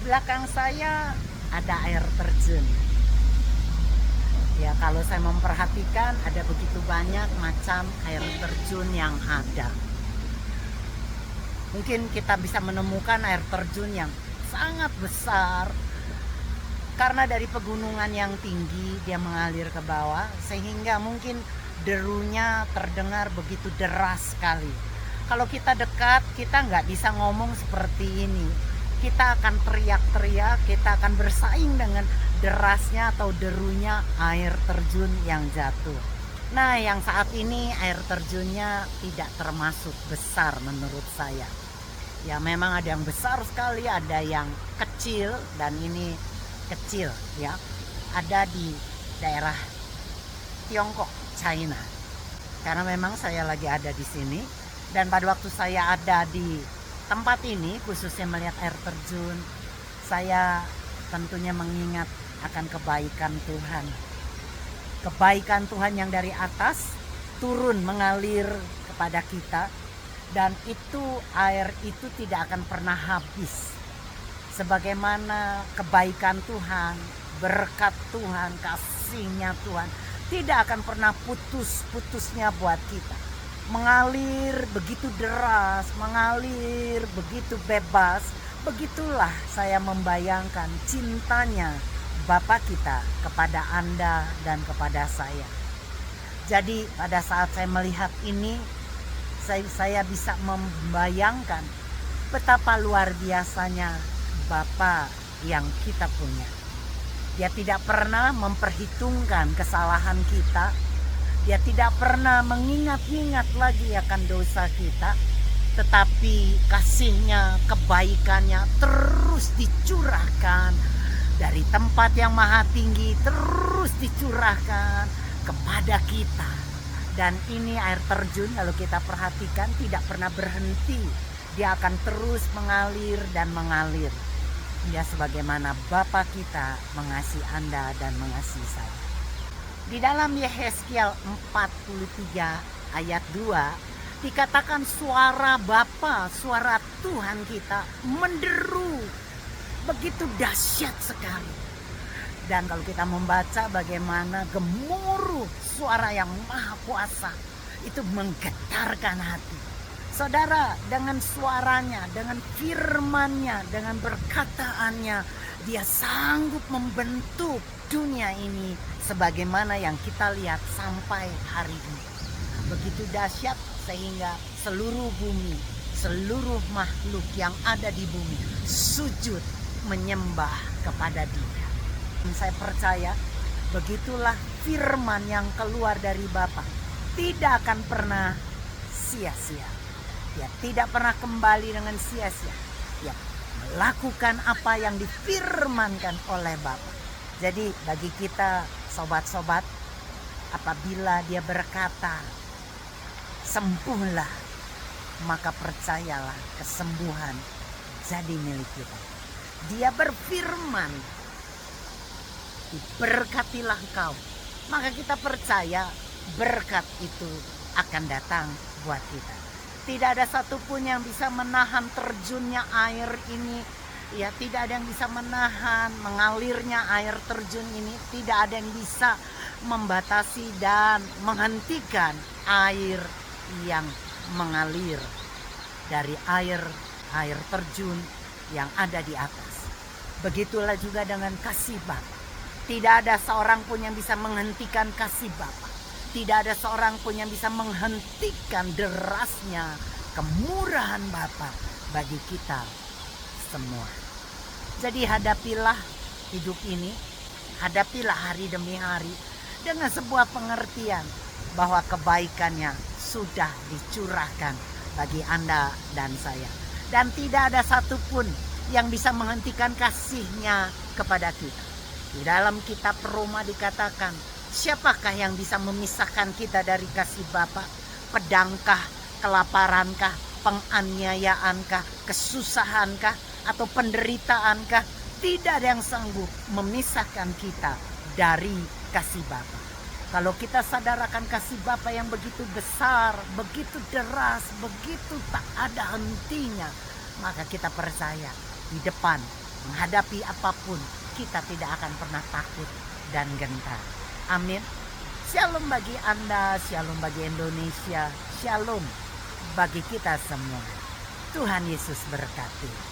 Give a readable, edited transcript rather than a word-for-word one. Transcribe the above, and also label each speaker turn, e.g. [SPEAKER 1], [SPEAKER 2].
[SPEAKER 1] belakang saya ada air terjun. Ya, kalau saya memperhatikan ada begitu banyak macam air terjun yang ada. Mungkin kita bisa menemukan air terjun yang sangat besar karena dari pegunungan yang tinggi dia mengalir ke bawah, sehingga mungkin derunya terdengar begitu deras sekali. Kalau kita dekat, kita nggak bisa ngomong seperti ini. Kita akan teriak-teriak, kita akan bersaing dengan derasnya atau derunya air terjun yang jatuh. Nah, yang saat ini air terjunnya tidak termasuk besar menurut saya. Ya, memang ada yang besar sekali, ada yang kecil, dan ini kecil ya. Ada di daerah Tiongkok, China. Karena memang saya lagi ada di sini, dan pada waktu saya ada di tempat ini, khususnya melihat air terjun, saya tentunya mengingat akan kebaikan Tuhan. Kebaikan Tuhan yang dari atas turun mengalir kepada kita, dan itu air itu tidak akan pernah habis. Sebagaimana kebaikan Tuhan, berkat Tuhan, kasihnya Tuhan tidak akan pernah putus-putusnya buat kita. Mengalir begitu deras, mengalir begitu bebas. Begitulah saya membayangkan cintanya Bapa kita kepada Anda dan kepada saya. Jadi pada saat saya melihat ini, saya bisa membayangkan betapa luar biasanya Bapa yang kita punya. Dia tidak pernah memperhitungkan kesalahan kita. Dia tidak pernah mengingat-ingat lagi akan dosa kita. Tetapi kasihnya, kebaikannya terus dicurahkan dari tempat yang maha tinggi, terus dicurahkan kepada kita. Dan ini air terjun kalau kita perhatikan tidak pernah berhenti. Dia akan terus mengalir dan mengalir. Dia sebagaimana Bapa kita mengasihi Anda dan mengasihi saya. Di dalam Yehezkiel 43 ayat 2 dikatakan suara Bapa, suara Tuhan kita menderu begitu dahsyat sekali. Dan kalau kita membaca bagaimana gemuruh suara yang maha kuasa itu menggetarkan hati. Saudara, dengan suaranya, dengan firman-Nya, dengan berkataannya, dia sanggup membentuk dunia ini sebagaimana yang kita lihat sampai hari ini. Begitu dahsyat sehingga seluruh bumi, seluruh makhluk yang ada di bumi sujud menyembah kepada Dia. Dan saya percaya begitulah firman yang keluar dari Bapa tidak akan pernah sia-sia. Dia tidak pernah kembali dengan sia-sia. Dia melakukan apa yang difirmankan oleh Bapa. Jadi bagi kita sobat-sobat, apabila Dia berkata sembuhlah, maka percayalah kesembuhan jadi milik kita. Dia berfirman, berkatilah engkau, maka kita percaya berkat itu akan datang buat kita. Tidak ada satupun yang bisa menahan terjunnya air ini. Ya, tidak ada yang bisa menahan mengalirnya air terjun ini. Tidak ada yang bisa membatasi dan menghentikan air yang mengalir dari air terjun yang ada di atas. Begitulah juga dengan kasih Bapa. Tidak ada seorang pun yang bisa menghentikan kasih Bapa. Tidak ada seorang pun yang bisa menghentikan derasnya kemurahan Bapa bagi kita semua. Jadi hadapilah hidup ini, hadapilah hari demi hari dengan sebuah pengertian bahwa kebaikannya sudah dicurahkan bagi Anda dan saya. Dan tidak ada satupun yang bisa menghentikan kasihnya kepada kita. Di dalam kitab Roma dikatakan, siapakah yang bisa memisahkan kita dari kasih Bapa? Pedangkah, kelaparankah, penganiayaankah, kesusahankah, atau penderitaankah? Tidak ada yang sanggup memisahkan kita dari kasih Bapa. Kalau kita sadar akan kasih Bapa yang begitu besar, begitu deras, begitu tak ada hentinya, maka kita percaya di depan menghadapi apapun, kita tidak akan pernah takut dan gentar. Amin. Shalom bagi Anda, shalom bagi Indonesia, shalom bagi kita semua. Tuhan Yesus berkati.